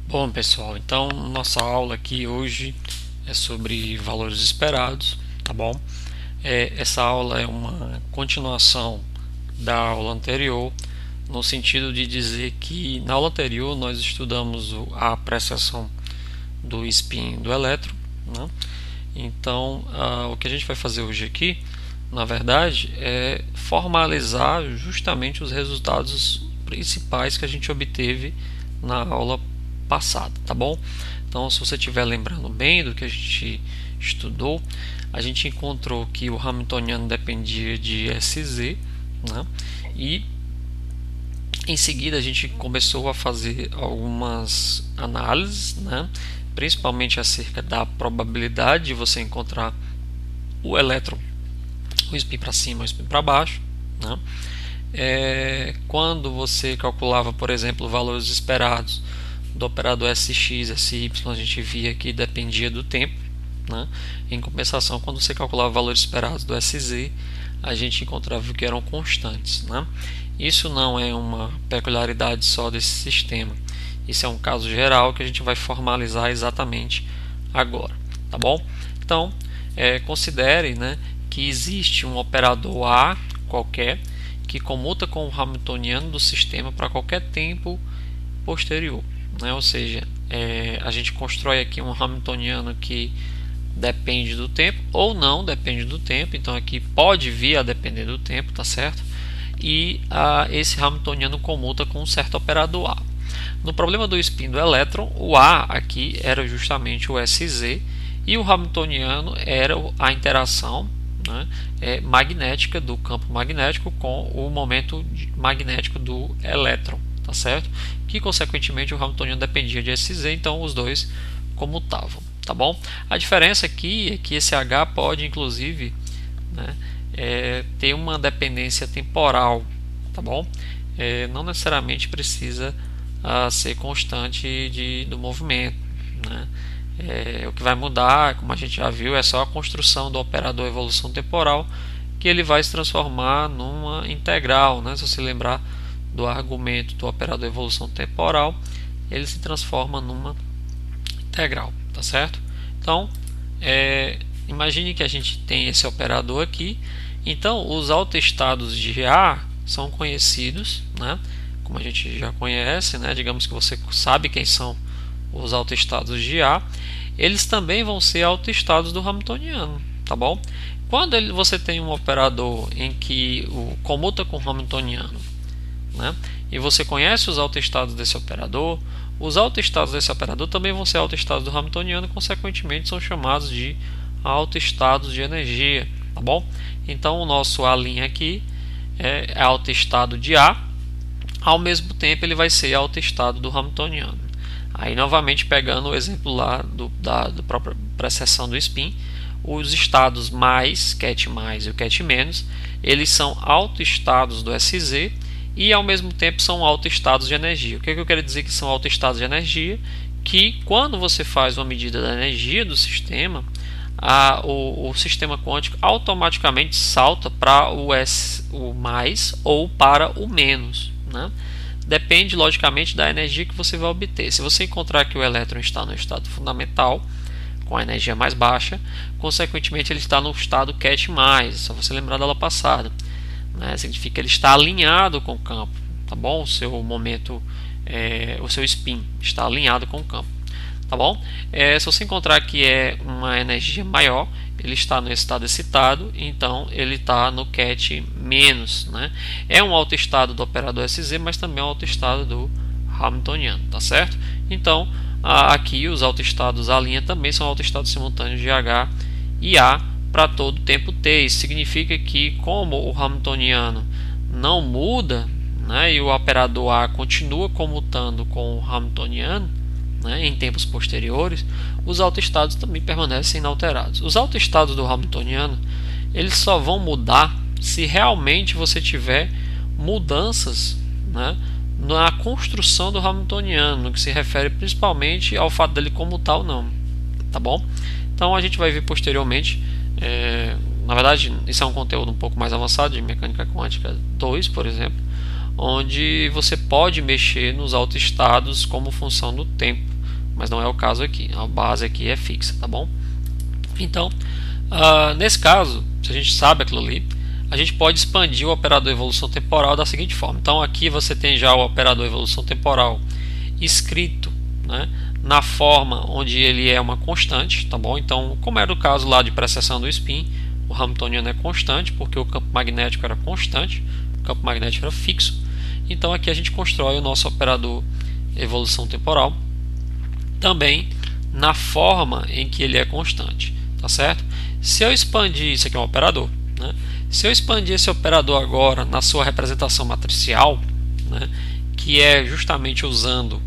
Bom, pessoal, então nossa aula aqui hoje é sobre valores esperados, tá bom? Essa aula é uma continuação da aula anterior, no sentido de dizer que na aula anterior nós estudamos a apreciação do spin do elétron, né? Então, o que a gente vai fazer hoje aqui, na verdade, é formalizar justamente os resultados principais que a gente obteve na aula passada, tá bom? Então, se você estiver lembrando bem do que a gente estudou, a gente encontrou que o Hamiltoniano dependia de SZ, né? E em seguida a gente começou a fazer algumas análises, né? Principalmente acerca da probabilidade de você encontrar o elétron, o spin para cima, o spin para baixo, né? Quando você calculava, por exemplo, valores esperados do operador SX, SY, a gente via que dependia do tempo, né? Em compensação, quando você calculava valores esperados do SZ, a gente encontrava que eram constantes, né? Isso não é uma peculiaridade só desse sistema. Isso é um caso geral que a gente vai formalizar exatamente agora, tá bom? Então, considere, né, que existe um operador A qualquer que comuta com o Hamiltoniano do sistema para qualquer tempo posterior, né? Ou seja, a gente constrói aqui um Hamiltoniano que depende do tempo ou não depende do tempo, então aqui pode vir a depender do tempo, tá certo? E esse Hamiltoniano comuta com um certo operador A. No problema do spin do elétron, o A aqui era justamente o SZ e o Hamiltoniano era a interação, né, magnética do campo magnético com o momento magnético do elétron, tá certo? Que consequentemente o Hamiltoniano dependia de SZ, então os dois comutavam, tá bom? A diferença aqui é que esse H pode inclusive, né, ter uma dependência temporal, tá bom? Não necessariamente precisa ser constante do movimento, né? O que vai mudar, como a gente já viu, é só a construção do operador evolução temporal, que ele vai se transformar numa integral, né? Se você lembrar do argumento do operador evolução temporal, ele se transforma numa integral, tá certo? Então, imagine que a gente tem esse operador aqui. Então, os autoestados de A são conhecidos, né? Como a gente já conhece, né? Digamos que você sabe quem são os autoestados de A. Eles também vão ser autoestados do Hamiltoniano, tá bom? Quando você tem um operador em que comuta com o Hamiltoniano, né? E você conhece os autoestados desse operador, os autoestados desse operador também vão ser autoestados do Hamiltoniano e consequentemente são chamados de autoestados de energia, tá bom? Então o nosso A' aqui é autoestado de A, ao mesmo tempo ele vai ser autoestado do Hamiltoniano. Aí novamente pegando o exemplo lá da própria precessão do spin, os estados mais, ket mais e o ket menos, eles são autoestados do SZ e ao mesmo tempo são autoestados de energia. O que eu quero dizer que são autoestados de energia? Que quando você faz uma medida da energia do sistema, o sistema quântico automaticamente salta para o mais ou para o menos, né? Depende logicamente da energia que você vai obter. Se você encontrar que o elétron está no estado fundamental, com a energia mais baixa, consequentemente ele está no estado ket+, só você lembrar da aula passada, né? Significa que ele está alinhado com o campo, tá bom? O seu momento, o seu spin está alinhado com o campo, tá bom? Se você encontrar que é uma energia maior, ele está no estado excitado, então ele está no ket-, né? É um autoestado do operador SZ, mas também é um autoestado do Hamiltoniano, tá certo? Então, aqui os autoestados A' também são autoestados simultâneos de H e A para todo tempo t. Isso significa que, como o Hamiltoniano não muda, né, e o operador A continua comutando com o Hamiltoniano, né, em tempos posteriores, os autoestados também permanecem inalterados. Os autoestados do Hamiltoniano eles só vão mudar se realmente você tiver mudanças, né, na construção do Hamiltoniano, no que se refere principalmente ao fato dele comutar ou não, tá bom? Então a gente vai ver posteriormente, na verdade isso é um conteúdo um pouco mais avançado de mecânica quântica 2, por exemplo, onde você pode mexer nos autoestados como função do tempo. mas não é o caso aqui. A base aqui é fixa, tá bom? Então, nesse caso, se a gente sabe aquilo ali, a gente pode expandir o operador evolução temporal da seguinte forma. Então aqui você tem já o operador evolução temporal escrito, né, na forma onde ele é uma constante, tá bom? Então, como era o caso lá de precessão do spin, o hamiltoniano é constante porque o campo magnético era constante, o campo magnético era fixo. Então aqui a gente constrói o nosso operador evolução temporal também na forma em que ele é constante, tá certo? Se eu expandir, isso aqui é um operador, né? Se eu expandir esse operador agora na sua representação matricial, né, que é justamente usando,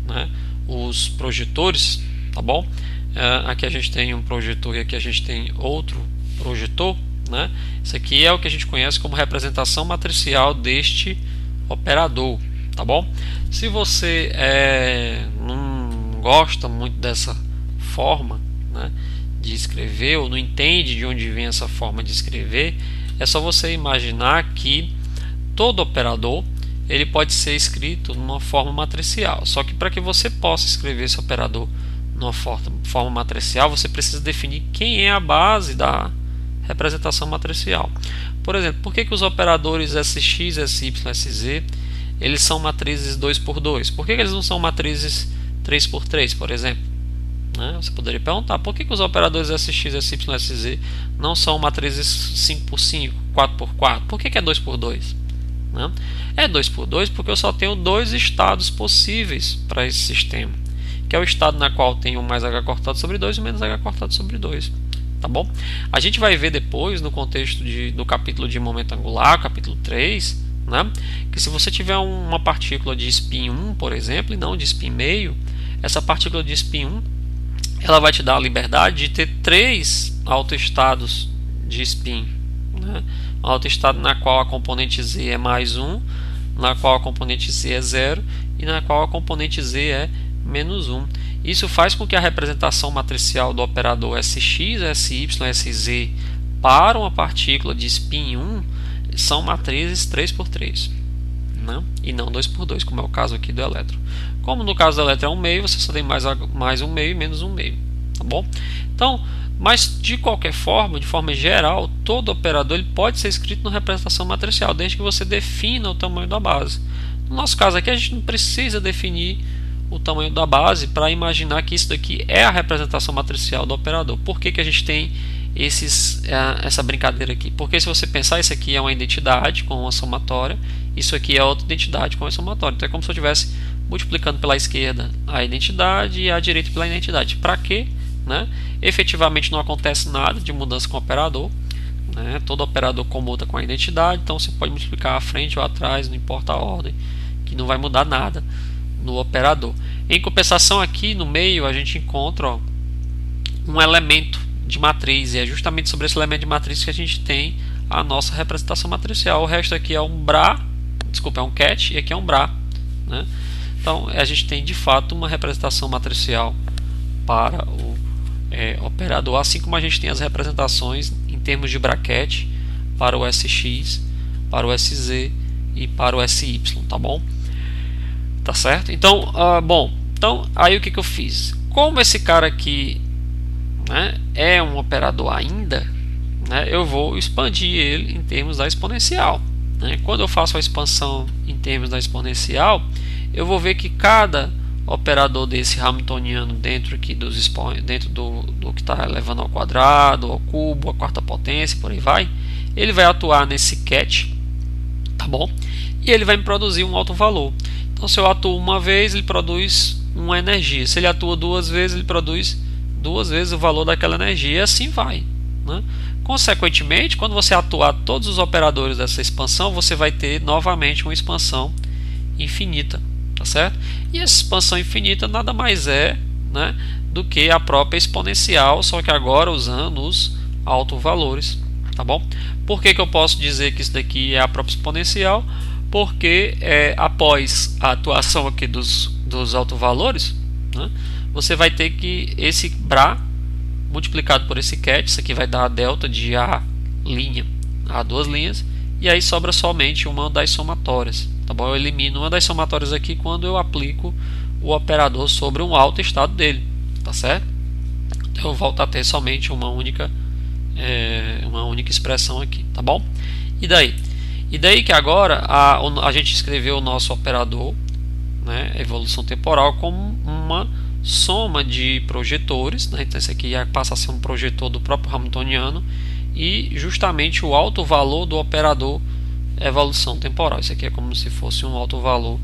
né, os projetores, tá bom? Aqui a gente tem um projetor e aqui a gente tem outro projetor, né? Isso aqui é o que a gente conhece como representação matricial deste operador, tá bom? Se você não gosta muito dessa forma, né, de escrever, ou não entende de onde vem essa forma de escrever, é só você imaginar que todo operador ele pode ser escrito numa forma matricial. Só que para que você possa escrever esse operador numa forma matricial, você precisa definir quem é a base da representação matricial. Por exemplo, por que os operadores SX, SY, SZ eles são matrizes 2×2? Por que eles não são matrizes 3×3, por exemplo? Você poderia perguntar, por que os operadores SX, SY, SZ não são matrizes 5×5, 4×4? Por que é 2×2? É 2×2 porque eu só tenho dois estados possíveis para esse sistema, que é o estado na qual tem o mais h cortado sobre 2 e o menos h cortado sobre 2. Tá bom? A gente vai ver depois, no contexto do capítulo de momento angular, capítulo 3, né, que se você tiver uma partícula de spin 1, por exemplo, e não de spin meio, essa partícula de spin 1 ela vai te dar a liberdade de ter 3 autoestados de spin, né? Um autoestado na qual a componente Z é mais 1, na qual a componente Z é 0 e na qual a componente Z é menos 1. Isso faz com que a representação matricial do operador SX, SY, SZ para uma partícula de spin 1 são matrizes 3×3, né? E não 2×2, como é o caso aqui do elétron. Como no caso do elétron é 1 meio, você só tem mais 1 meio e menos 1 meio, tá bom? Então, mas de qualquer forma, de forma geral, todo operador ele pode ser escrito na representação matricial, desde que você defina o tamanho da base. No nosso caso aqui, a gente não precisa definir o tamanho da base para imaginar que isso daqui é a representação matricial do operador. Por que a gente tem essa brincadeira aqui? Porque se você pensar, isso aqui é uma identidade com uma somatória, isso aqui é outra identidade com uma somatória. Então é como se eu estivesse multiplicando pela esquerda a identidade e a direita pela identidade. Para quê? Né? Efetivamente não acontece nada de mudança com o operador, né? Todo operador comuta com a identidade, então você pode multiplicar à frente ou atrás, não importa a ordem, que não vai mudar nada no operador. Em compensação, aqui no meio a gente encontra um elemento de matriz, e é justamente sobre esse elemento de matriz que a gente tem a nossa representação matricial. O resto aqui é um é um cat, e aqui é um bra, né? Então a gente tem de fato uma representação matricial para o operador, assim como a gente tem as representações em termos de braquete para o SX, para o SZ e para o SY, tá bom? Tá certo? Então, então aí o que eu fiz? Como esse cara aqui, né, é um operador ainda, né, eu vou expandir ele em termos da exponencial, né? Quando eu faço a expansão em termos da exponencial, eu vou ver que cada operador desse hamiltoniano dentro aqui dentro do que está elevando ao quadrado, ao cubo, à quarta potência, por aí vai, ele vai atuar nesse cat, tá bom? E ele vai me produzir um alto valor. Então, se eu atuo uma vez, ele produz uma energia. Se ele atua 2 vezes, ele produz 2 vezes o valor daquela energia. E assim vai, né? Consequentemente, quando você atuar todos os operadores dessa expansão, você vai ter novamente uma expansão infinita, tá certo? E essa expansão infinita nada mais é, né, do que a própria exponencial, só que agora usando os autovalores, tá bom? Por que eu posso dizer que isso daqui é a própria exponencial? Porque após a atuação aqui dos autovalores, né, você vai ter que esse bra multiplicado por esse cat, isso aqui vai dar a delta de a duas linhas, e aí sobra somente uma das somatórias, tá bom? Eu elimino uma das somatórias aqui quando eu aplico o operador sobre um alto estado dele, tá certo? Então eu volto a ter somente uma única expressão aqui, tá bom? E daí que agora a gente escreveu o nosso operador, né, evolução temporal, como uma soma de projetores, né? Então esse aqui passa a ser um projetor do próprio Hamiltoniano e justamente o alto valor do operador evolução temporal. Isso aqui é como se fosse um alto valor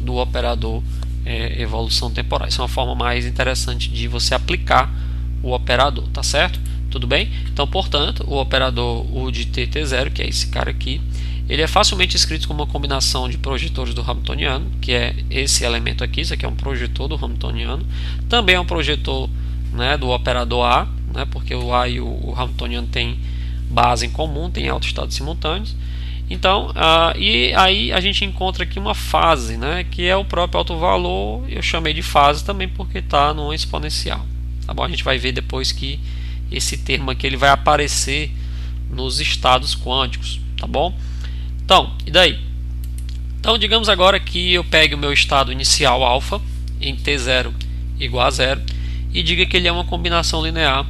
do operador evolução temporal. Isso é uma forma mais interessante de você aplicar o operador, tá certo? Tudo bem? Então, portanto, o operador U de T0, que é esse cara aqui, ele é facilmente escrito como uma combinação de projetores do Hamiltoniano, que é esse elemento aqui. Isso aqui é um projetor do Hamiltoniano. Também é um projetor, né, do operador A, né, porque o A e o Hamiltoniano têm base em comum, têm autoestados simultâneos. Então, e aí a gente encontra aqui uma fase, né, que é o próprio alto valor. Eu chamei de fase também porque está no exponencial. Tá bom? A gente vai ver depois que esse termo aqui ele vai aparecer nos estados quânticos, tá bom? Então, e daí? Então, digamos agora que eu pegue o meu estado inicial alfa em T0 igual a 0 e diga que ele é uma combinação linear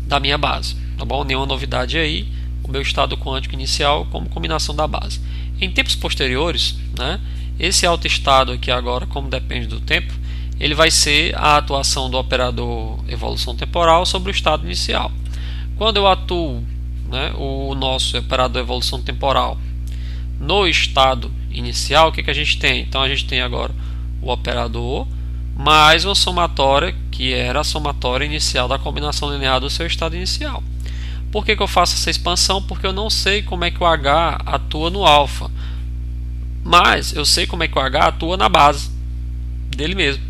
da minha base, tá bom? Nenhuma novidade aí, o meu estado quântico inicial como combinação da base. Em tempos posteriores, né, esse autoestado aqui agora, como depende do tempo, ele vai ser a atuação do operador evolução temporal sobre o estado inicial. Quando eu atuo, né, o nosso operador evolução temporal no estado inicial, o que a gente tem? Então a gente tem agora o operador mais uma somatória, que era a somatória inicial da combinação linear do seu estado inicial. Por que eu faço essa expansão? Porque eu não sei como é que o H atua no alfa, mas eu sei como é que o H atua na base dele mesmo,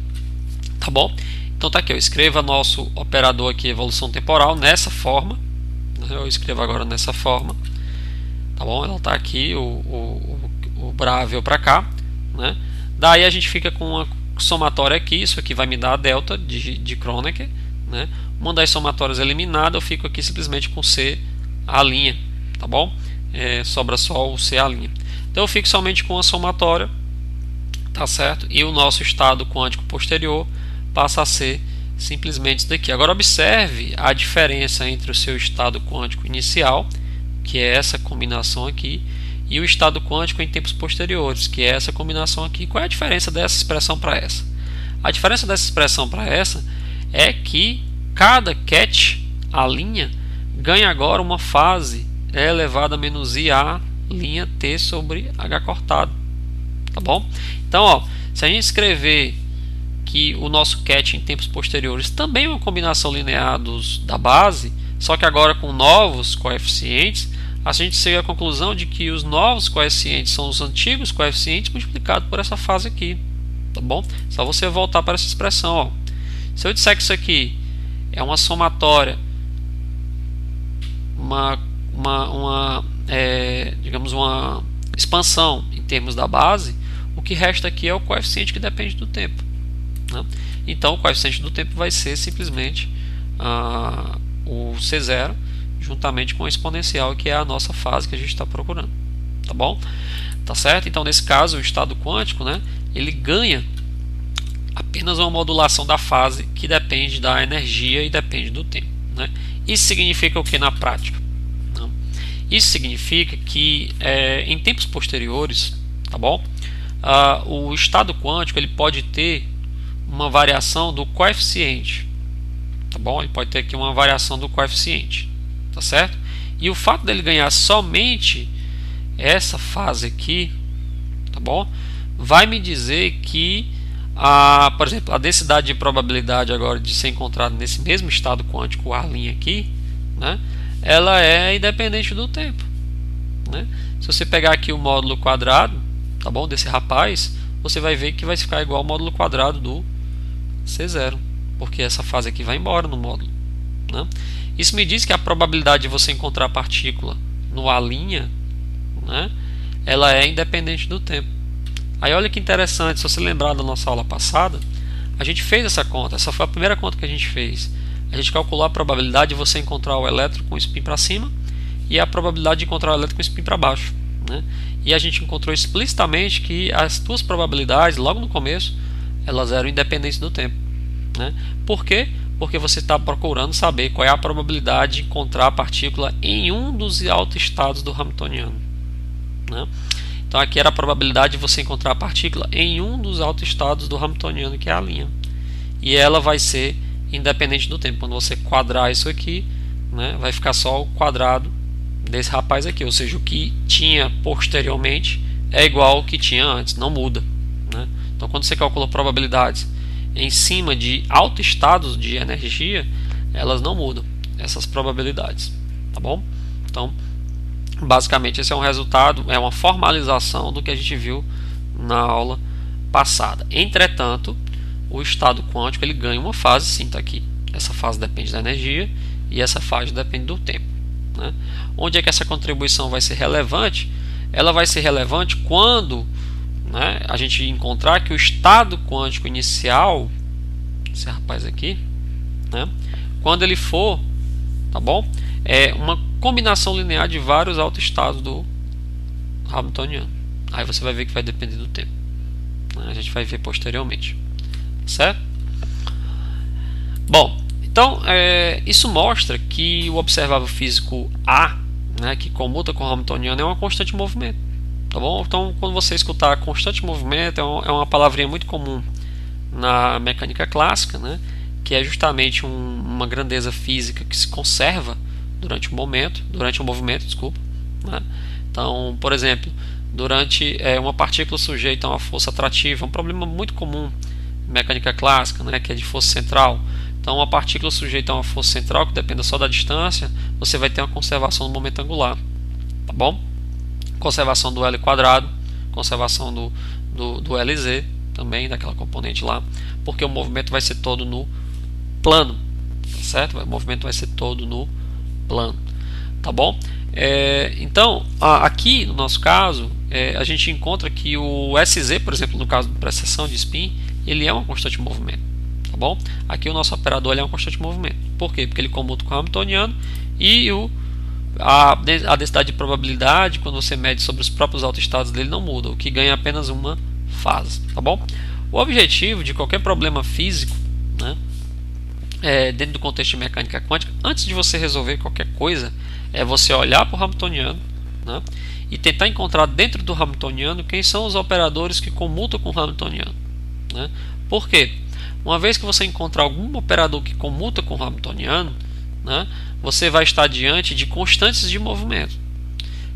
tá bom? Então tá aqui, eu escrevo nosso operador aqui, evolução temporal, nessa forma, né? Eu escrevo agora nessa forma, tá bom? Ela tá aqui, o Bra veio para cá, né? Daí a gente fica com uma somatória aqui, isso aqui vai me dar a delta de Kronecker, né? Uma das somatórias eliminada, eu fico aqui simplesmente com C a linha, tá bom? Sobra só o C a linha. Então eu fico somente com a somatória, tá certo? E o nosso estado quântico posterior passa a ser simplesmente isso daqui. Agora observe a diferença entre o seu estado quântico inicial, que é essa combinação aqui, e o estado quântico em tempos posteriores, que é essa combinação aqui. Qual é a diferença dessa expressão para essa? A diferença dessa expressão para essa é que cada ket, a linha, ganha agora uma fase elevado a menos IA linha T sobre H cortado, tá bom? Então, ó, se a gente escrever que o nosso ket em tempos posteriores também é uma combinação linear da base, só que agora com novos coeficientes, a gente chega à conclusão de que os novos coeficientes são os antigos coeficientes multiplicados por essa fase aqui, tá bom? Só você voltar para essa expressão, ó. Se eu disser que isso aqui é uma somatória, digamos uma expansão em termos da base, o que resta aqui é o coeficiente que depende do tempo, né? Então o coeficiente do tempo vai ser simplesmente o C0 juntamente com o exponencial, que é a nossa fase que a gente está procurando, tá bom? Tá certo? Então nesse caso o estado quântico, né, ele ganha apenas uma modulação da fase que depende da energia e depende do tempo, né? Isso significa o que na prática? Não. Isso significa que em tempos posteriores, tá bom? O estado quântico ele pode ter uma variação do coeficiente, tá bom? Ele pode ter aqui uma variação do coeficiente, tá certo? E o fato dele ganhar somente essa fase aqui, tá bom? Vai me dizer que por exemplo, a densidade de probabilidade agora de ser encontrado nesse mesmo estado quântico, a linha aqui, né, ela é independente do tempo, né? Se você pegar aqui o módulo quadrado, tá bom, desse rapaz, você vai ver que vai ficar igual ao módulo quadrado do C0, porque essa fase aqui vai embora no módulo, né? Isso me diz que a probabilidade de você encontrar a partícula no A', né, ela é independente do tempo. Aí olha que interessante, se você lembrar da nossa aula passada, a gente fez essa conta, essa foi a primeira conta que a gente fez. A gente calculou a probabilidade de você encontrar o elétron com spin para cima e a probabilidade de encontrar o elétron com spin para baixo, né? E a gente encontrou explicitamente que as duas probabilidades, logo no começo, elas eram independentes do tempo, né? Por quê? Porque você está procurando saber qual é a probabilidade de encontrar a partícula em um dos autoestados do Hamiltoniano, né? Então aqui era a probabilidade de você encontrar a partícula em um dos autoestados do Hamiltoniano, que é a linha. E ela vai ser independente do tempo. Quando você quadrar isso aqui, né, vai ficar só o quadrado desse rapaz aqui. Ou seja, o que tinha posteriormente é igual ao que tinha antes, não muda, né? Então quando você calcula probabilidades em cima de autoestados de energia, elas não mudam, essas probabilidades, tá bom? Então basicamente esse é um resultado, é uma formalização do que a gente viu na aula passada. Entretanto, o estado quântico ele ganha uma fase, sim, está aqui. Essa fase depende da energia e essa fase depende do tempo, né? Onde é que essa contribuição vai ser relevante? Ela vai ser relevante quando, né, a gente encontrar que o estado quântico inicial, esse rapaz aqui, né, quando ele for, tá bom? É uma combinação linear de vários autoestados do Hamiltoniano. Aí você vai ver que vai depender do tempo, né? A gente vai ver posteriormente, certo? Bom, então isso mostra que o observável físico A, né, que comuta com o Hamiltoniano, é uma constante de movimento, tá bom? Então quando você escutar constante de movimento, é uma palavrinha muito comum na mecânica clássica, né, que é justamente uma grandeza física que se conserva durante o movimento, desculpa, né? Então, por exemplo, durante uma partícula sujeita a uma força atrativa, um problema muito comum na mecânica clássica, né, que é de força central. Então, uma partícula sujeita a uma força central que dependa só da distância, você vai ter uma conservação do momento angular, tá bom? Conservação do L quadrado, conservação do LZ também, daquela componente lá, porque o movimento vai ser todo no plano, tá certo? O movimento vai ser todo no plano, tá bom? Então, aqui no nosso caso, a gente encontra que o SZ, por exemplo, no caso de precessão de spin, ele é uma constante de movimento, tá bom? Aqui o nosso operador ele é uma constante de movimento. Por quê? Porque ele comuta com o Hamiltoniano e a densidade de probabilidade, quando você mede sobre os próprios autoestados dele, não muda, o que ganha apenas uma fase, tá bom? O objetivo de qualquer problema físico, né, dentro do contexto de mecânica quântica, antes de você resolver qualquer coisa, é você olhar para o Hamiltoniano, né, e tentar encontrar dentro do Hamiltoniano quem são os operadores que comutam com o Hamiltoniano, né? Por quê? Uma vez que você encontrar algum operador que comuta com o Hamiltoniano, né, você vai estar diante de constantes de movimento.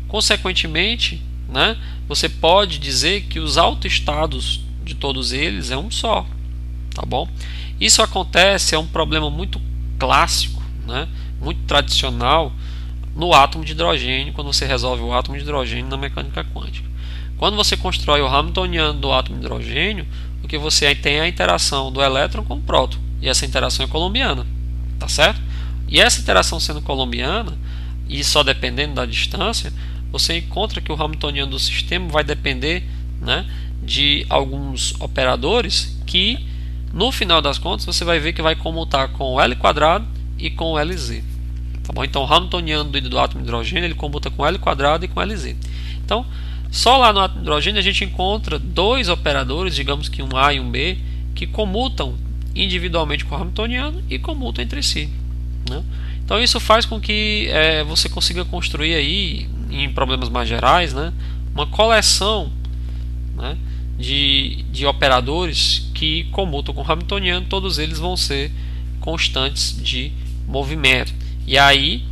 Consequentemente, né, você pode dizer que os autoestados de todos eles é um só, tá bom? Isso acontece, é um problema muito clássico, né, muito tradicional no átomo de hidrogênio, quando você resolve o átomo de hidrogênio na mecânica quântica. Quando você constrói o Hamiltoniano do átomo de hidrogênio, o que você tem é a interação do elétron com o próton, e essa interação é colombiana, tá certo? E essa interação sendo colombiana, e só dependendo da distância, você encontra que o Hamiltoniano do sistema vai depender, né, de alguns operadores que, no final das contas, você vai ver que vai comutar com o L quadrado e com o LZ. Tá bom? Então, o Hamiltoniano do átomo de hidrogênio ele comuta com L quadrado e com LZ. Então, só lá no átomo de hidrogênio a gente encontra dois operadores, digamos que um A e um B, que comutam individualmente com o Hamiltoniano e comutam entre si, né? Então isso faz com que você consiga construir aí, em problemas mais gerais, né, uma coleção, né, de operadores que comutam com o Hamiltoniano, todos eles vão ser constantes de movimento. E aí,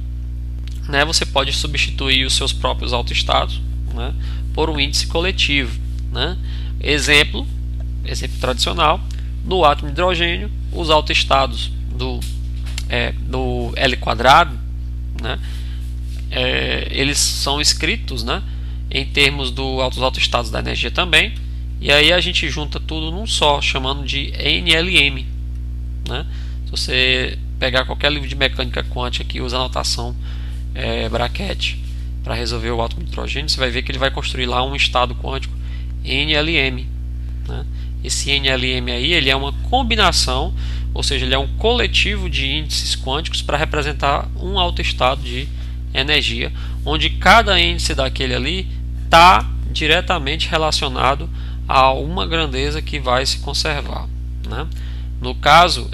né, você pode substituir os seus próprios autoestados, né, por um índice coletivo, né? Exemplo tradicional, no átomo de hidrogênio, os autoestados do L quadrado, né, eles são escritos, né, em termos dos autoestados da energia também, e aí a gente junta tudo num só, chamando de NLM, né? Se você pegar qualquer livro de mecânica quântica que usa a notação bracket para resolver o átomo de hidrogênio, você vai ver que ele vai construir lá um estado quântico NLM, né? Esse NLM aí ele é uma combinação, ou seja, ele é um coletivo de índices quânticos para representar um autoestado de energia, onde cada índice daquele ali está diretamente relacionado a uma grandeza que vai se conservar, né? No caso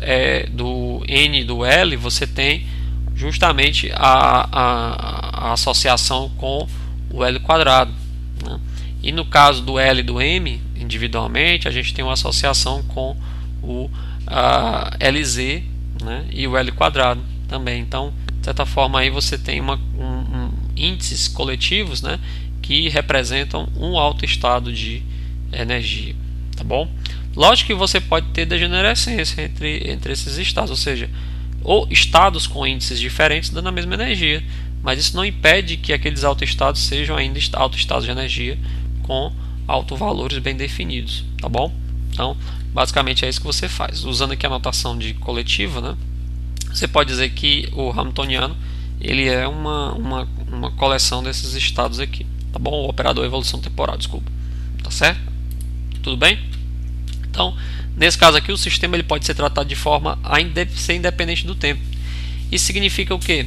do N e do L, você tem justamente a associação com o L quadrado, né? E no caso do L e do M, individualmente, a gente tem uma associação com o LZ, né? E o L quadrado também. Então, de certa forma, aí você tem índices coletivos, né? Que representam um alto estado de energia, tá bom? Lógico que você pode ter degenerescência entre esses estados, ou seja, ou estados com índices diferentes dando a mesma energia, mas isso não impede que aqueles autoestados sejam ainda autoestados de energia com autovalores bem definidos, tá bom? Então, basicamente é isso que você faz. Usando aqui a notação de coletiva, né? Você pode dizer que o Hamiltoniano ele é uma coleção desses estados aqui, tá bom? O operador evolução temporal, desculpa, tá certo? Tudo bem? Então, nesse caso aqui, o sistema ele pode ser tratado de forma a ser independente do tempo. Isso significa o quê?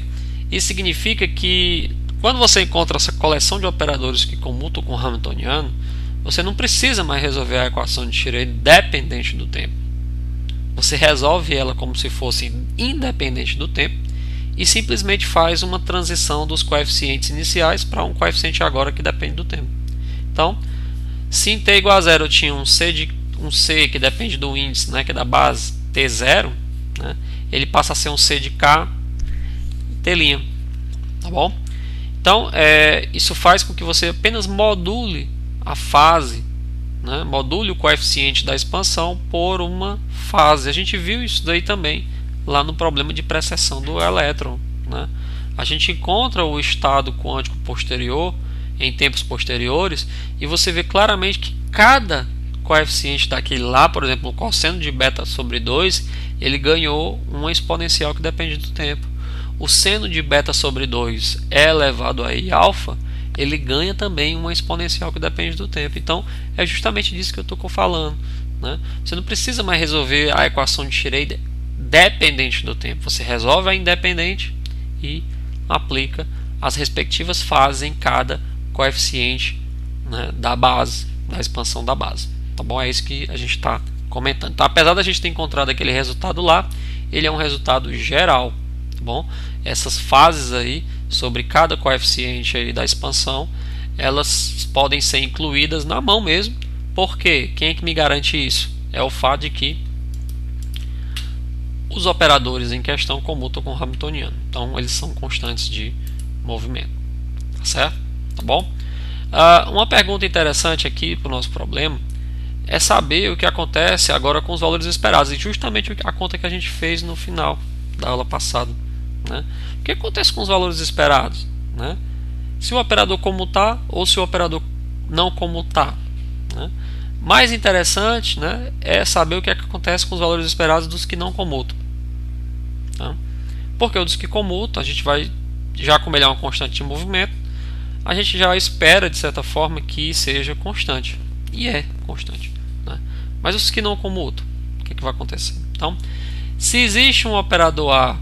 Isso significa que quando você encontra essa coleção de operadores que comutam com o Hamiltoniano, você não precisa mais resolver a equação de Schrödinger dependente do tempo. Você resolve ela como se fosse independente do tempo e simplesmente faz uma transição dos coeficientes iniciais para um coeficiente agora que depende do tempo. Então, se em t igual a zero eu tinha um C que depende do índice, né, que é da base T0, né, ele passa a ser um C de K T', tá bom? Então, isso faz com que você apenas module a fase, né, module o coeficiente da expansão por uma fase. A gente viu isso daí também lá no problema de precessão do elétron, né? A gente encontra o estado quântico posterior em tempos posteriores e você vê claramente que cada coeficiente daquele lá, por exemplo, o cosseno de beta sobre 2, ele ganhou uma exponencial que depende do tempo. O seno de beta sobre 2 é elevado a i alfa, ele ganha também uma exponencial que depende do tempo. Então, é justamente disso que eu estou falando, né? Você não precisa mais resolver a equação de Schrödinger dependente do tempo. Você resolve a independente e aplica as respectivas fases em cada coeficiente, né, da base, da expansão da base. Tá bom? É isso que a gente está comentando. Então, apesar da gente ter encontrado aquele resultado lá, ele é um resultado geral. Tá bom? Essas fases aí sobre cada coeficiente aí da expansão, elas podem ser incluídas na mão mesmo. Por quê? Quem é que me garante isso? É o fato de que os operadores em questão comutam com o Hamiltoniano. Então, eles são constantes de movimento. Tá certo? Tá bom? Uma pergunta interessante aqui para o nosso problema é saber o que acontece agora com os valores esperados. E justamente a conta que a gente fez no final da aula passada, né? O que acontece com os valores esperados, né? Se o operador comutar ou se o operador não comutar, né? Mais interessante, né, é saber o que acontece com os valores esperados dos que não comutam, tá? Porque os que comutam, a gente vai, já como ele é uma constante de movimento, a gente já espera de certa forma que seja constante, e é constante, né? Mas os que não comutam, o que vai acontecer? Então, se existe um operador A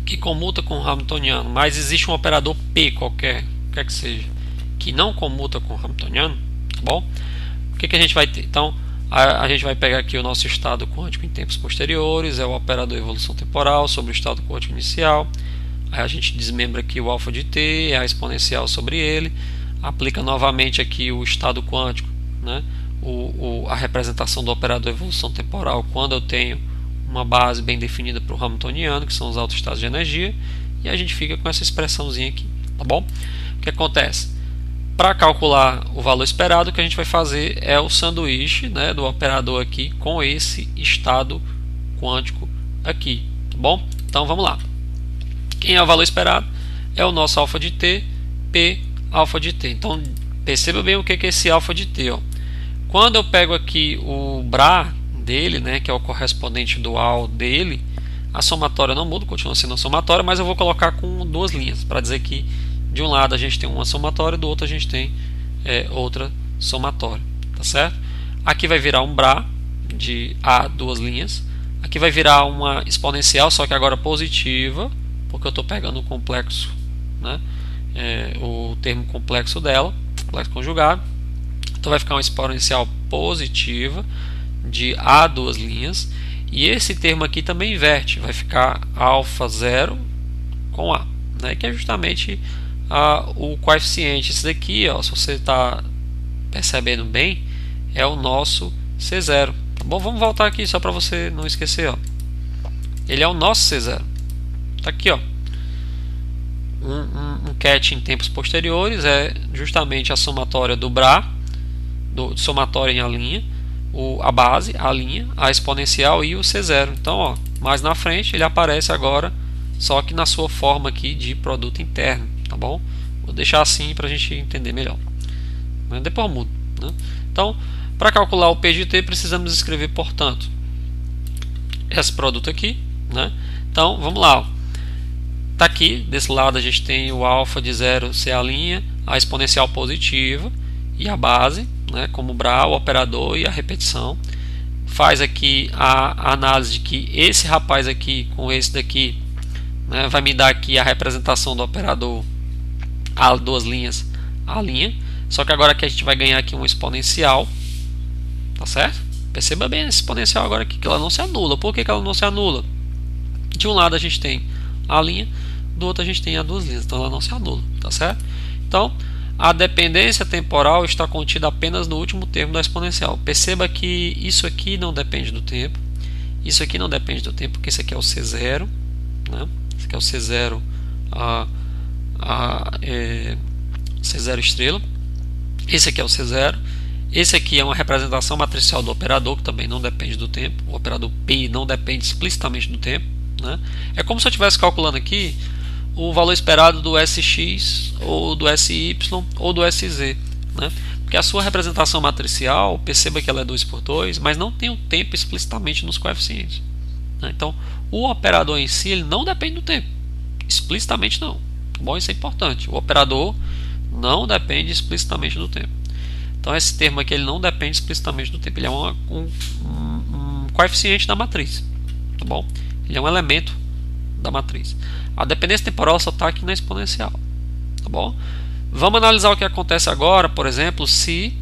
que comuta com o Hamiltoniano, mas existe um operador P qualquer que seja, que não comuta com o Hamiltoniano, tá bom? O que a gente vai ter? Então, a gente vai pegar aqui o nosso estado quântico em tempos posteriores, é o operador evolução temporal sobre o estado quântico inicial. Aí a gente desmembra aqui o alfa de t, é a exponencial sobre ele, aplica novamente aqui o estado quântico, né? A representação do operador evolução temporal quando eu tenho uma base bem definida para o Hamiltoniano, que são os altos estados de energia, e a gente fica com essa expressãozinha aqui, tá bom? O que acontece? Para calcular o valor esperado, o que a gente vai fazer é o sanduíche, né, do operador aqui com esse estado quântico aqui, tá bom? Então vamos lá. Quem é o valor esperado? É o nosso alfa de t, p alfa de t. Então perceba bem o que é esse alfa de t, ó. Quando eu pego aqui o Bra dele, né, que é o correspondente dual dele, a somatória não muda, continua sendo a somatória, mas eu vou colocar com duas linhas para dizer que de um lado a gente tem uma somatória, do outro a gente tem outra somatória, tá certo? Aqui vai virar um Bra de A, duas linhas. Aqui vai virar uma exponencial, só que agora positiva, porque eu estou pegando o complexo, né? O termo complexo dela, complexo conjugado. Então vai ficar uma exponencial positiva de A duas linhas. E esse termo aqui também inverte, vai ficar alfa 0 com A, né? Que é justamente o coeficiente. Esse daqui, ó, se você está percebendo bem, é o nosso C0. Tá bom? Vamos voltar aqui só para você não esquecer. Ó. Ele é o nosso C0. Tá aqui, ó. Um ket em tempos posteriores é justamente a somatória do BRA, somatória em a linha, a base, a linha, a exponencial e o C0. Então, ó, mais na frente ele aparece agora, só que na sua forma aqui de produto interno, tá bom? Vou deixar assim para a gente entender melhor. Mas depois eu mudo, né? Então, para calcular o P de T, precisamos escrever, portanto, esse produto aqui, né? Então, vamos lá, ó. Tá aqui, desse lado a gente tem o alfa de 0 ser a linha, a exponencial positiva e a base, né, como o BRA, o operador e a repetição. Faz aqui a análise de que esse rapaz aqui com esse daqui, né, vai me dar aqui a representação do operador a duas linhas, a linha. Só que agora aqui a gente vai ganhar aqui um exponencial, tá certo? Perceba bem esse exponencial agora aqui, que ela não se anula. Por que ela não se anula? De um lado a gente tem a linha, do outro a gente tem as duas linhas, então ela não se anula, tá certo? Então, a dependência temporal está contida apenas no último termo da exponencial. Perceba que isso aqui não depende do tempo, isso aqui não depende do tempo, porque isso aqui é o C0, né? Isso aqui é o C0, C0 estrela, esse aqui é o C0, esse aqui é uma representação matricial do operador, que também não depende do tempo, o operador P não depende explicitamente do tempo, né? É como se eu estivesse calculando aqui o valor esperado do SX ou do SY ou do SZ, né? Porque a sua representação matricial, perceba que ela é 2 por 2, mas não tem o tempo explicitamente nos coeficientes, né? Então o operador em si ele não depende do tempo, explicitamente não. Bom, isso é importante. O operador não depende explicitamente do tempo. Então esse termo aqui ele não depende explicitamente do tempo, ele é um coeficiente da matriz, tá bom? Ele é um elemento da matriz. A dependência temporal só está aqui na exponencial, tá bom? Vamos analisar o que acontece agora, por exemplo, se,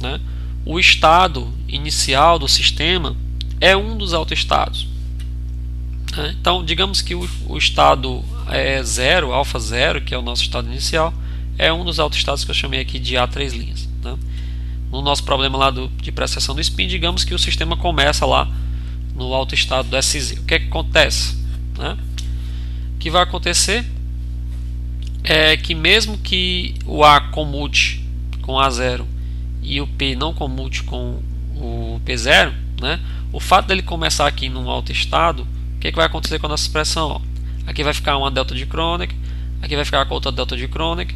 né, o estado inicial do sistema é um dos autoestados, né? Então, digamos que o estado é 0, alfa 0, que é o nosso estado inicial, é um dos autoestados que eu chamei aqui de A3 linhas, né? No nosso problema lá de precessão do spin, digamos que o sistema começa lá no autoestado do SZ. O que é que acontece, né? O que vai acontecer é que mesmo que o A comute com A0 e o P não comute com o P0, né, o fato dele começar aqui num autoestado, o que vai acontecer com a nossa expressão? Ó, aqui vai ficar uma delta de Kronecker, aqui vai ficar com outra delta de Kronecker,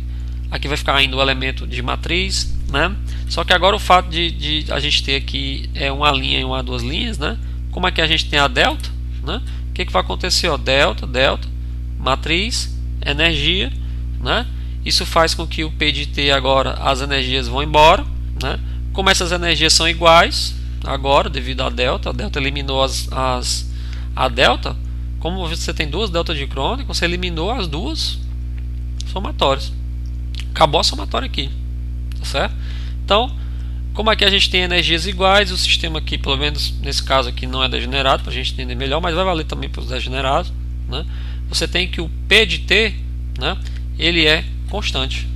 aqui vai ficar ainda o elemento de matriz, né? Só que agora o fato de a gente ter aqui uma linha e uma duas linhas, né? Como aqui a gente tem a delta, né? O que vai acontecer? Ó, delta, matriz, energia, né? Isso faz com que o P de T agora as energias vão embora, né? Como essas energias são iguais agora devido à delta, a delta eliminou a delta. Como você tem duas deltas de Kronecker, você eliminou as duas somatórias. Acabou a somatória aqui, tá certo? Então, como aqui a gente tem energias iguais, o sistema aqui, pelo menos nesse caso aqui, não é degenerado, para a gente entender melhor, mas vai valer também para os degenerados, né? Você tem que o P de T, né, ele é constante,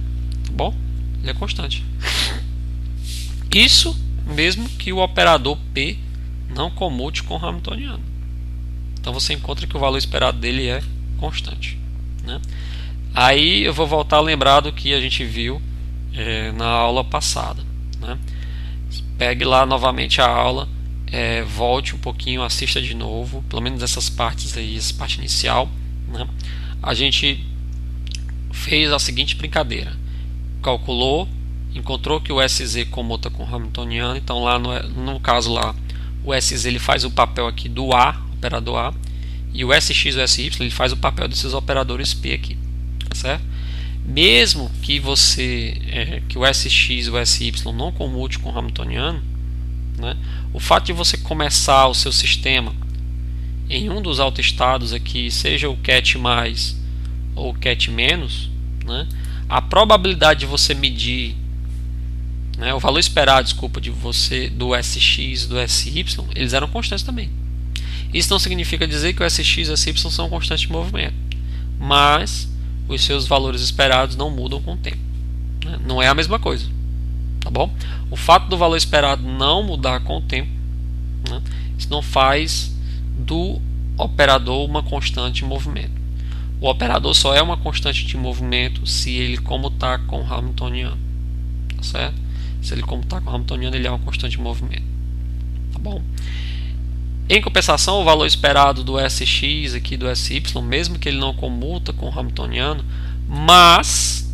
tá bom? Ele é constante. Isso mesmo que o operador P não comute com o Hamiltoniano. Então você encontra que o valor esperado dele é constante, né? Aí eu vou voltar a lembrar do que a gente viu na aula passada, né? Pegue lá novamente a aula, volte um pouquinho, assista de novo, pelo menos essas partes aí, essa parte inicial, né? A gente fez a seguinte brincadeira: calculou, encontrou que o SZ comuta com o Hamiltoniano, então lá no caso lá o SZ ele faz o papel aqui do A, operador A, e o SX e o SY ele faz o papel desses operadores P aqui, tá certo? Mesmo que que o SX e o SY não comute com o Hamiltoniano, né, o fato de você começar o seu sistema em um dos autoestados aqui, seja o ket mais ou o ket menos, né, a probabilidade de você medir né, o valor esperado, desculpa, de você do SX e do SY, eles eram constantes também. Isso não significa dizer que o SX e o SY são constantes de movimento, mas os seus valores esperados não mudam com o tempo, né? Não é a mesma coisa, tá bom? O fato do valor esperado não mudar com o tempo, né, isso não faz do operador uma constante de movimento. O operador só é uma constante de movimento se ele comutar com o Hamiltoniano, tá certo? Se ele comutar com o Hamiltoniano, ele é uma constante de movimento, tá bom? Em compensação, o valor esperado do SX aqui do SY, mesmo que ele não comuta com o Hamiltoniano, mas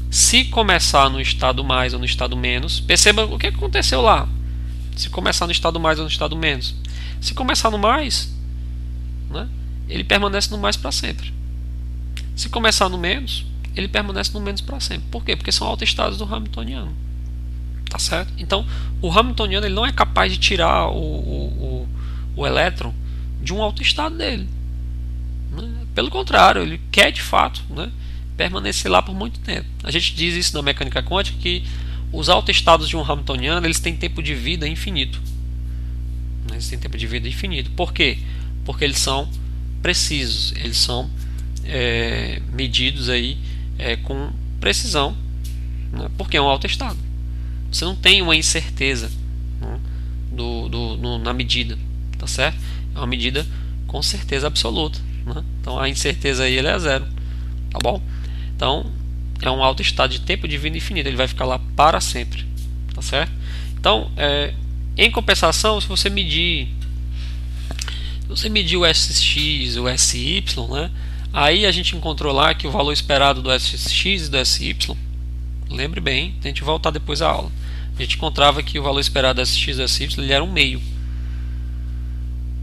se começar no estado mais ou no estado menos, perceba o que aconteceu lá. Se começar no estado mais ou no estado menos. Se começar no mais, né, ele permanece no mais para sempre. Se começar no menos, ele permanece no menos para sempre. Por quê? Porque são autoestados do Hamiltoniano. Tá certo? Então, o Hamiltoniano ele não é capaz de tirar o elétron de um autoestado dele, né? Pelo contrário, ele quer de fato, né, permanecer lá por muito tempo. A gente diz isso na mecânica quântica, que os autoestados de um Hamiltoniano eles têm tempo de vida infinito. Eles têm tempo de vida infinito. Por quê? Porque eles são precisos, eles são medidos aí com precisão, né, porque é um autoestado. Você não tem uma incerteza, né, na medida, tá certo? É uma medida com certeza absoluta, né? Então a incerteza aí é zero, tá bom? Então é um autoestado de tempo de vida infinito, ele vai ficar lá para sempre, tá certo? Então, em compensação, se você medir o SX, o SY, né, aí a gente encontrou lá que o valor esperado do SX e do SY, lembre bem, tente voltar depois à aula, a gente encontrava que o valor esperado do SX e do SY ele era 1/2.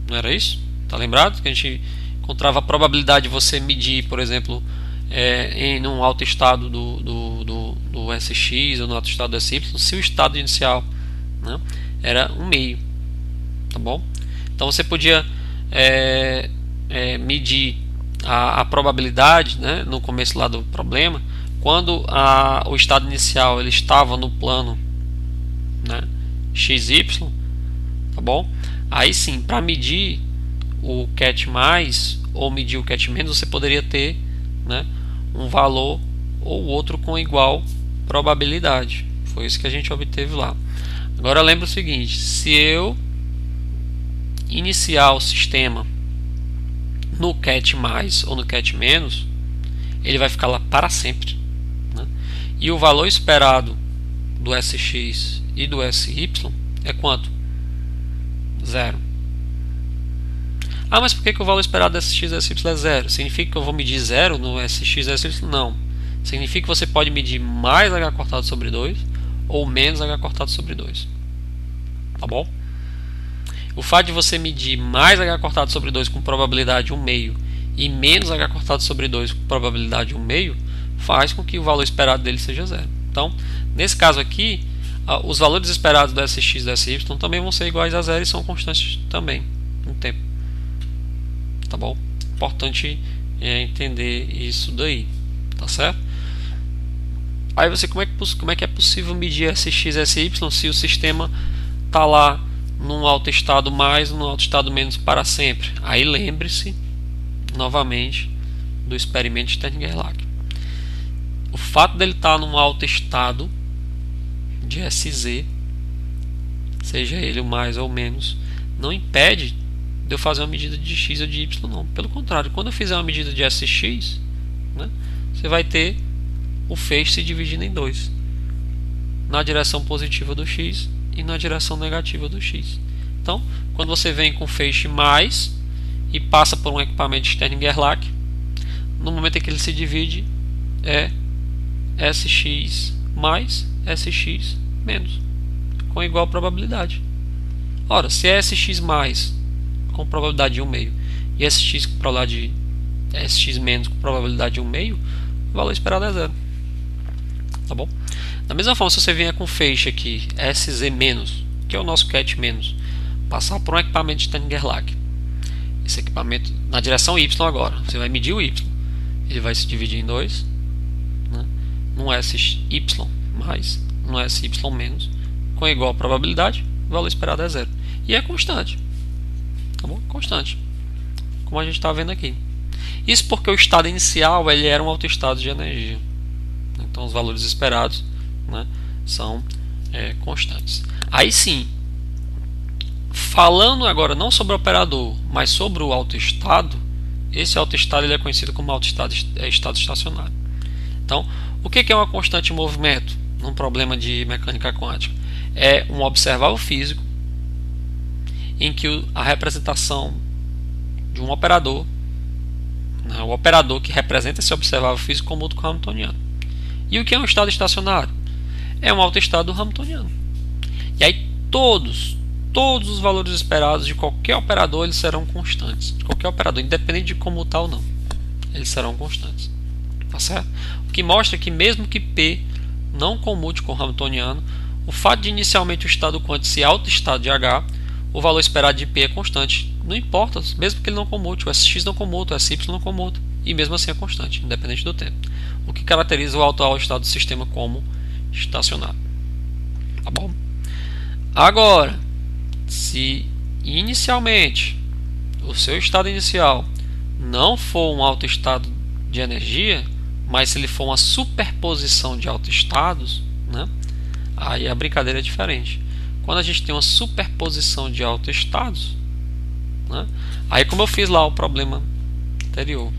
Não era isso? Tá lembrado? Que a gente encontrava a probabilidade de você medir, por exemplo, em um autoestado do SX ou no autoestado do SY, se o estado inicial, né, era 1/2. Tá bom? Então você podia medir a probabilidade, né, no começo lá do problema, quando o estado inicial ele estava no plano, né, XY, tá bom? Aí sim, para medir o ket mais ou medir o ket menos, você poderia ter, né, um valor ou outro com igual probabilidade. Foi isso que a gente obteve lá. Agora lembra o seguinte: se eu iniciar o sistema no ket mais ou no ket menos, ele vai ficar lá para sempre, né? E o valor esperado do SX e do SY é quanto? 0. Ah, mas por que o valor esperado do SX e SY é 0? Significa que eu vou medir 0 no SX e SY? Não. Significa que você pode medir mais h cortado sobre 2 ou menos h cortado sobre 2. Tá bom? O fato de você medir mais h cortado sobre 2 com probabilidade 1/2 e menos h cortado sobre 2 com probabilidade 1/2 faz com que o valor esperado dele seja 0. Então, nesse caso aqui, os valores esperados do SX e do SY também vão ser iguais a 0 e são constantes também no tempo. Tá bom? Importante entender isso daí, tá certo? Aí você, como é que é possível medir SX e SY se o sistema tá lá num autoestado mais ou num autoestado menos para sempre? Aí lembre-se novamente do experimento de Stern-Gerlach. O fato dele estar num autoestado de SZ, seja ele o mais ou menos, não impede de eu fazer uma medida de X ou de Y, não. Pelo contrário, quando eu fizer uma medida de SX, né, você vai ter o feixe se dividindo em dois, na direção positiva do X e na direção negativa do X. Então, quando você vem com feixe mais e passa por um equipamento de Stern-Gerlach, no momento em que ele se divide, é SX mais SX menos, com igual probabilidade. Ora, se é SX mais com probabilidade de 1/2 e SX com probabilidade de SX menos com probabilidade de 1/2, o valor esperado é 0. Tá bom? Da mesma forma, se você vier com feixe aqui SZ menos, que é o nosso ket menos, passar por um equipamento de Stern-Gerlach, esse equipamento na direção Y agora, você vai medir o Y, ele vai se dividir em dois, né? Num SY mais, no SY menos com igual probabilidade, o valor esperado é zero. E é constante. Tá bom? Constante. Como a gente está vendo aqui. Isso porque o estado inicial ele era um autoestado de energia. Então os valores esperados, né, são constantes. Aí sim, falando agora não sobre o operador, mas sobre o autoestado, esse autoestado ele é conhecido como autoestado estado estacionário. Então, o que é uma constante em movimento num problema de mecânica quântica? É um observável físico em que a representação de um operador, né, o operador que representa esse observável físico comuta com o hamiltoniano. E o que é um estado estacionário? É um autoestado hamiltoniano. E aí todos os valores esperados de qualquer operador eles serão constantes. De qualquer operador, independente de comutar ou não, eles serão constantes. Tá certo? O que mostra que mesmo que P não comute com o hamiltoniano, o fato de inicialmente o estado quântico ser autoestado de H, o valor esperado de P é constante. Não importa, mesmo que ele não comute, o SX não comuta, o SY não comuta, e mesmo assim é constante, independente do tempo. O que caracteriza o atual estado do sistema como estacionário. Tá bom? Agora, se inicialmente o seu estado inicial não for um autoestado de energia, mas se ele for uma superposição de autoestados, né, aí a brincadeira é diferente. Quando a gente tem uma superposição de autoestados, né, aí como eu fiz lá o problema anterior,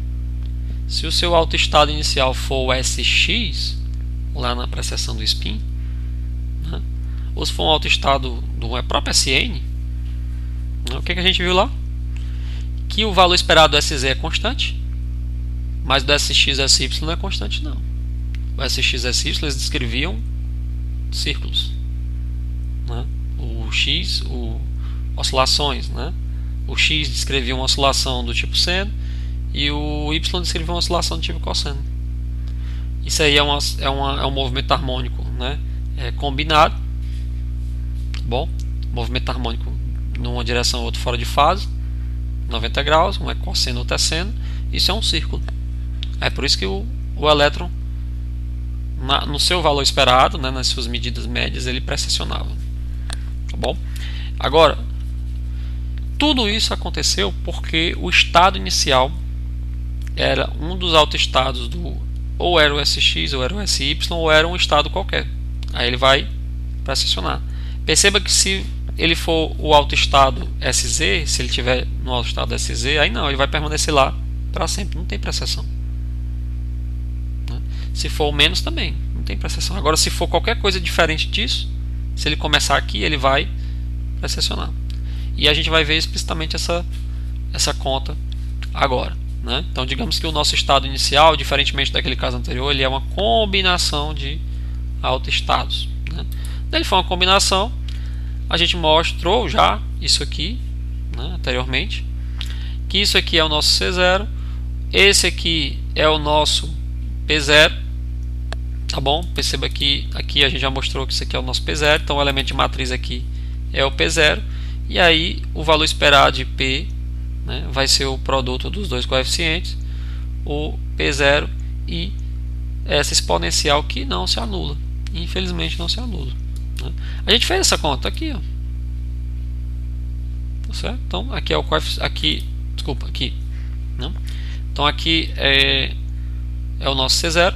se o seu autoestado inicial for o SX, lá na precessão do spin, né, ou se for um autoestado do próprio SN, né, o que a gente viu lá? Que o valor esperado do SZ é constante, mas do SX e SY não é constante não. O SX e SY eles descreviam círculos, né? O X, oscilações, né? O X descrevia uma oscilação do tipo seno e o Y descrevia uma oscilação do tipo cosseno. Isso aí é um movimento harmônico, né? Combinado, bom, movimento harmônico numa direção ou outra fora de fase, 90 graus, um é cosseno, outro é seno. Isso é um círculo. É por isso que o elétron, no seu valor esperado, né, nas suas medidas médias, ele precessionava. Tá bom? Agora, tudo isso aconteceu porque o estado inicial era um dos autoestados ou era o SX, ou era o SY, ou era um estado qualquer. Aí ele vai precessionar. Perceba que se ele for o autoestado SZ, se ele estiver no autoestado SZ, aí não, ele vai permanecer lá para sempre, não tem precessão. Se for o menos também, não tem precessão. Agora, se for qualquer coisa diferente disso, se ele começar aqui, ele vai precessionar. E a gente vai ver explicitamente essa conta agora, né? Então, digamos que o nosso estado inicial, diferentemente daquele caso anterior, ele é uma combinação de autoestados, né? Ele foi uma combinação, a gente mostrou já isso aqui, né, anteriormente, que isso aqui é o nosso C0, esse aqui é o nosso P0, tá bom? Perceba que aqui a gente já mostrou que isso aqui é o nosso P0, então o elemento de matriz aqui é o P0, e aí o valor esperado de P, né, vai ser o produto dos dois coeficientes, o P0 e essa exponencial que não se anula, infelizmente não se anula, né? A gente fez essa conta aqui, ó. Tá certo? Então aqui é o coeficiente, aqui, né? Então aqui é o nosso C0,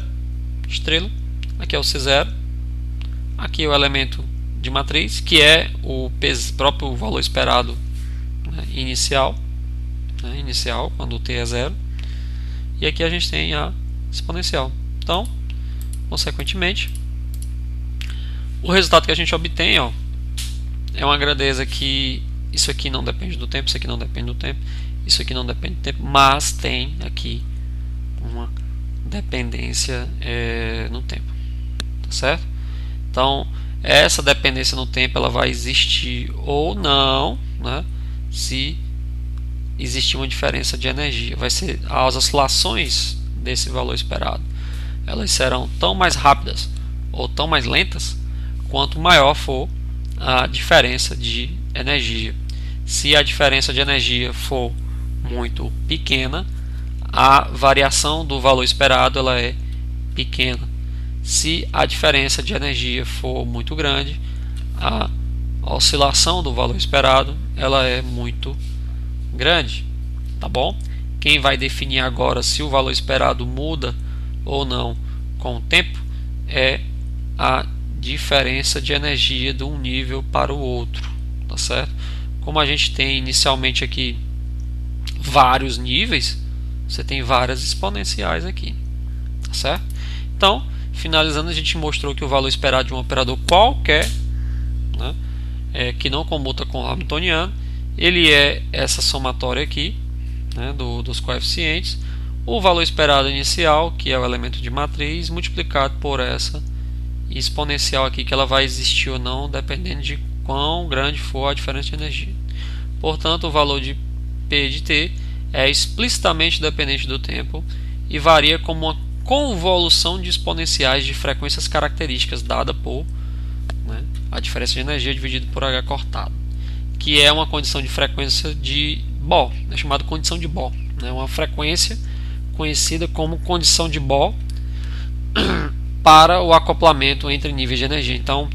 estrela, aqui é o C0, aqui é o elemento de matriz, que é o próprio valor esperado, né, inicial, quando o t é zero, e aqui a gente tem a exponencial. Então, consequentemente, o resultado que a gente obtém, ó, é uma grandeza que isso aqui não depende do tempo, isso aqui não depende do tempo, isso aqui não depende do tempo, mas tem aqui uma dependência no tempo, tá certo? Então essa dependência no tempo ela vai existir ou não, né, se existir uma diferença de energia. Vai ser as oscilações desse valor esperado, elas serão tão mais rápidas ou tão mais lentas quanto maior for a diferença de energia. Se a diferença de energia for muito pequena, a variação do valor esperado ela é pequena. Se a diferença de energia for muito grande, a oscilação do valor esperado ela é muito grande, tá bom? Quem vai definir agora se o valor esperado muda ou não com o tempo é a diferença de energia de um nível para o outro, tá certo? Como a gente tem inicialmente aqui vários níveis, você tem várias exponenciais aqui, tá certo? Então, finalizando, a gente mostrou que o valor esperado de um operador qualquer, né, que não comuta com o hamiltoniano, ele é essa somatória aqui, né, dos coeficientes, o valor esperado inicial, que é o elemento de matriz, multiplicado por essa exponencial aqui, que ela vai existir ou não, dependendo de quão grande for a diferença de energia. Portanto, o valor de P de T é explicitamente dependente do tempo e varia como uma convolução de exponenciais de frequências características dada por, né, a diferença de energia dividido por H cortado, que é uma condição de frequência de Bohr, é chamada condição de Bohr, né, uma frequência conhecida como condição de Bohr para o acoplamento entre níveis de energia. Então,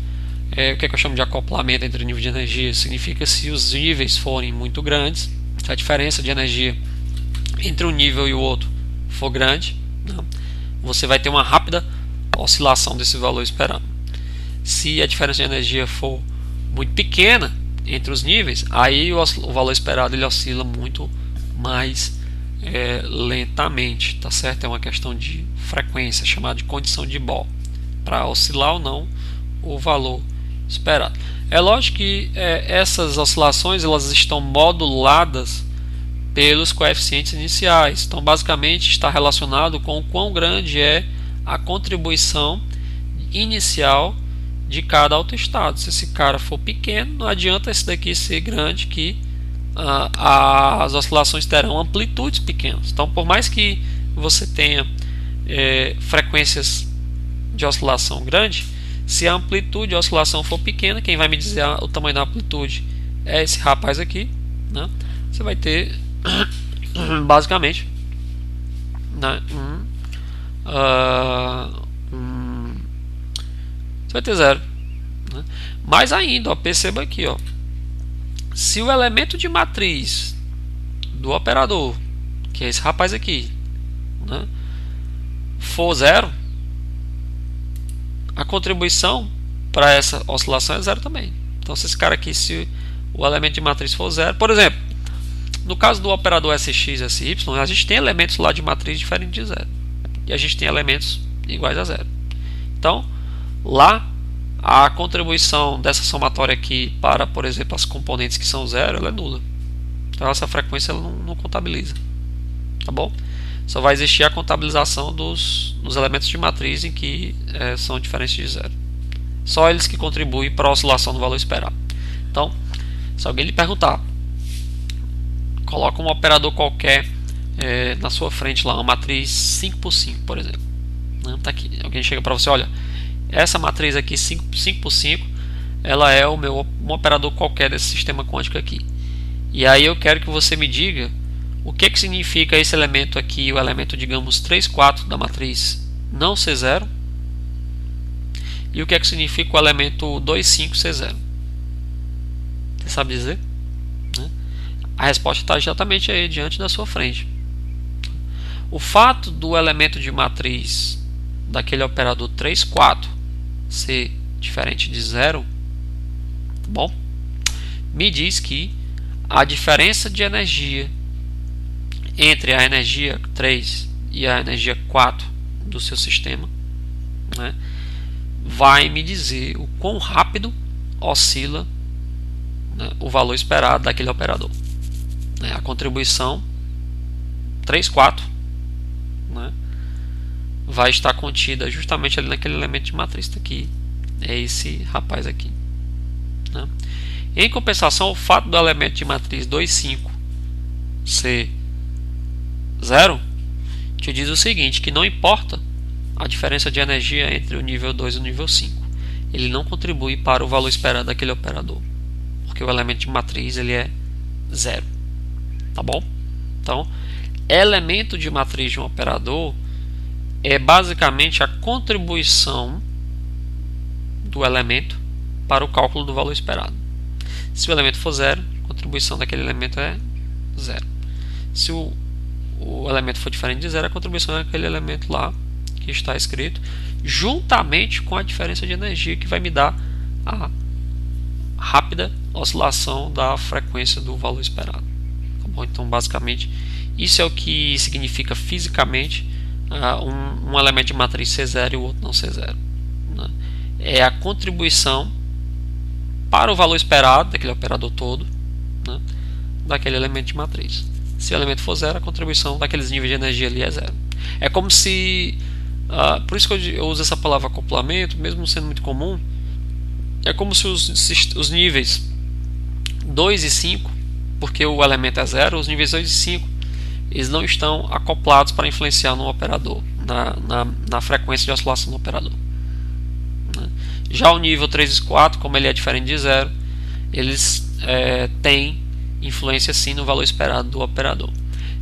o que eu chamo de acoplamento entre níveis de energia? Significa se os níveis forem muito grandes, se a diferença de energia entre um nível e o outro for grande, né, você vai ter uma rápida oscilação desse valor esperado. Se a diferença de energia for muito pequena entre os níveis, aí o valor esperado ele oscila muito mais lentamente, tá certo? É uma questão de frequência, chamada de condição de Bohr, para oscilar ou não o valor esperado. É lógico que essas oscilações elas estão moduladas pelos coeficientes iniciais. Então, basicamente, está relacionado com o quão grande é a contribuição inicial de cada autoestado. Se esse cara for pequeno, não adianta esse daqui ser grande, que as oscilações terão amplitudes pequenas. Então, por mais que você tenha frequências de oscilação grande, se a amplitude de oscilação for pequena, quem vai me dizer o tamanho da amplitude é esse rapaz aqui, né? Você vai ter basicamente, né, você vai ter zero, né? Mais ainda, ó, perceba aqui, ó, se o elemento de matriz do operador, que é esse rapaz aqui, né, for zero, a contribuição para essa oscilação é zero também. Então, se esse cara aqui, se o elemento de matriz for zero, por exemplo, no caso do operador SX, SY, a gente tem elementos lá de matriz diferentes de zero, e a gente tem elementos iguais a zero. Então, lá a contribuição dessa somatória aqui para, por exemplo, as componentes que são zero, ela é nula. Então, essa frequência ela não contabiliza, tá bom? Só vai existir a contabilização dos elementos de matriz em que são diferentes de zero. Só eles que contribuem para a oscilação do valor esperado. Então, se alguém lhe perguntar, coloca um operador qualquer na sua frente lá, uma matriz 5x5, por exemplo. Tá aqui. Alguém chega para você, olha, essa matriz aqui 5x5, ela é um operador qualquer desse sistema quântico aqui. E aí eu quero que você me diga o que significa esse elemento aqui, o elemento, digamos, 3,4 da matriz não ser zero, e o que significa o elemento 2,5 ser zero. Você sabe dizer? Né? A resposta está exatamente aí diante da sua frente. O fato do elemento de matriz daquele operador 3,4 ser diferente de zero, tá bom? Me diz que a diferença de energia entre a energia 3 e a energia 4 do seu sistema, né, vai me dizer o quão rápido oscila, né, o valor esperado daquele operador. Né, a contribuição 3,4, né, vai estar contida justamente ali naquele elemento de matriz aqui, é esse rapaz aqui. Né. Em compensação, o fato do elemento de matriz 2,5 ser zero te diz o seguinte, que não importa a diferença de energia entre o nível 2 e o nível 5, ele não contribui para o valor esperado daquele operador, porque o elemento de matriz ele é zero, tá bom? Então, elemento de matriz de um operador é basicamente a contribuição do elemento para o cálculo do valor esperado. Se o elemento for zero, a contribuição daquele elemento é zero. Se o elemento for diferente de zero, a contribuição é aquele elemento lá que está escrito, juntamente com a diferença de energia que vai me dar a rápida oscilação da frequência do valor esperado. Tá bom? Então, basicamente, isso é o que significa fisicamente um elemento de matriz ser zero e o outro não ser zero. Né? É a contribuição para o valor esperado daquele operador todo, né, daquele elemento de matriz. Se o elemento for zero, a contribuição daqueles níveis de energia ali é zero. É como se... por isso que eu uso essa palavra acoplamento, mesmo sendo muito comum. É como se os níveis 2 e 5, porque o elemento é zero, os níveis 2 e 5 eles não estão acoplados para influenciar no operador, na frequência de oscilação do operador. Já o nível 3 e 4, como ele é diferente de zero, eles têm influência sim no valor esperado do operador.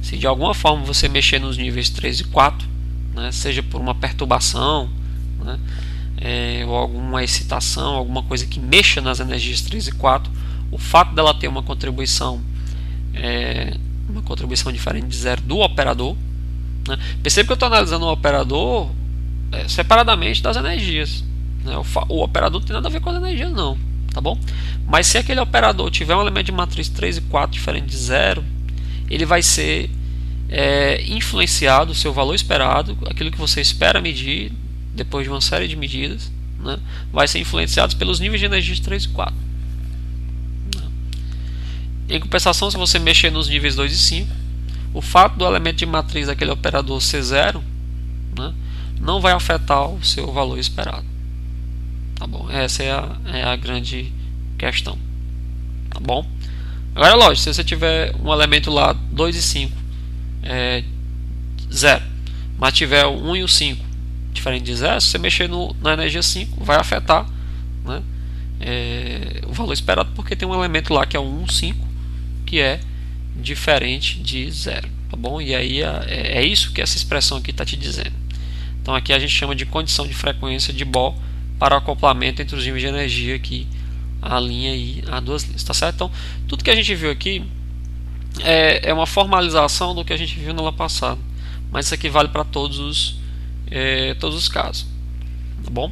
Se de alguma forma você mexer nos níveis 3 e 4, né, seja por uma perturbação, né, ou alguma excitação, alguma coisa que mexa nas energias 3 e 4, o fato dela ter uma contribuição diferente de zero do operador, né, percebe que eu estou analisando o operador separadamente das energias. O operador não tem nada a ver com as energias não, tá bom? Mas se aquele operador tiver um elemento de matriz 3 e 4 diferente de zero, ele vai ser influenciado, o seu valor esperado, aquilo que você espera medir depois de uma série de medidas, né, vai ser influenciado pelos níveis de energia de 3 e 4. Em compensação, se você mexer nos níveis 2 e 5, o fato do elemento de matriz daquele operador ser zero, né, não vai afetar o seu valor esperado. Tá bom? Essa é a grande questão. Tá bom? Agora, lógico, se você tiver um elemento lá 2 e 5 zero, mas tiver o 1 e o 5 diferente de zero, se você mexer na energia 5, vai afetar, né, o valor esperado, porque tem um elemento lá que é o 1, 5, que é diferente de zero. Tá bom? E aí é isso que essa expressão aqui está te dizendo. Então aqui a gente chama de condição de frequência de Bohr para o acoplamento entre os níveis de energia que alinha aí a duas linhas, tá certo? Então, tudo que a gente viu aqui é uma formalização do que a gente viu na aula passada, mas isso aqui vale para todos os casos, tá bom?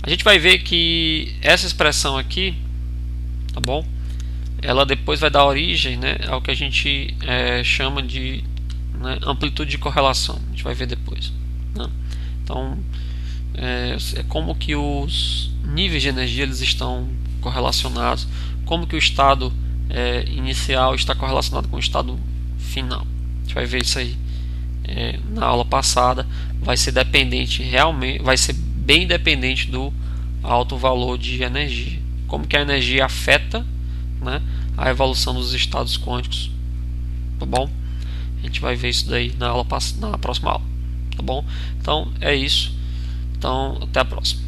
A gente vai ver que essa expressão aqui, tá bom? Ela depois vai dar origem, né, ao que a gente chama de, né, amplitude de correlação. A gente vai ver depois, né? Então, é como que os níveis de energia eles estão correlacionados, como que o estado inicial está correlacionado com o estado final. A gente vai ver isso aí na aula passada. Vai ser dependente realmente, vai ser bem dependente do alto valor de energia, como que a energia afeta, né, a evolução dos estados quânticos, tá bom? A gente vai ver isso daí na próxima aula, tá bom? Então é isso. Então até a próxima.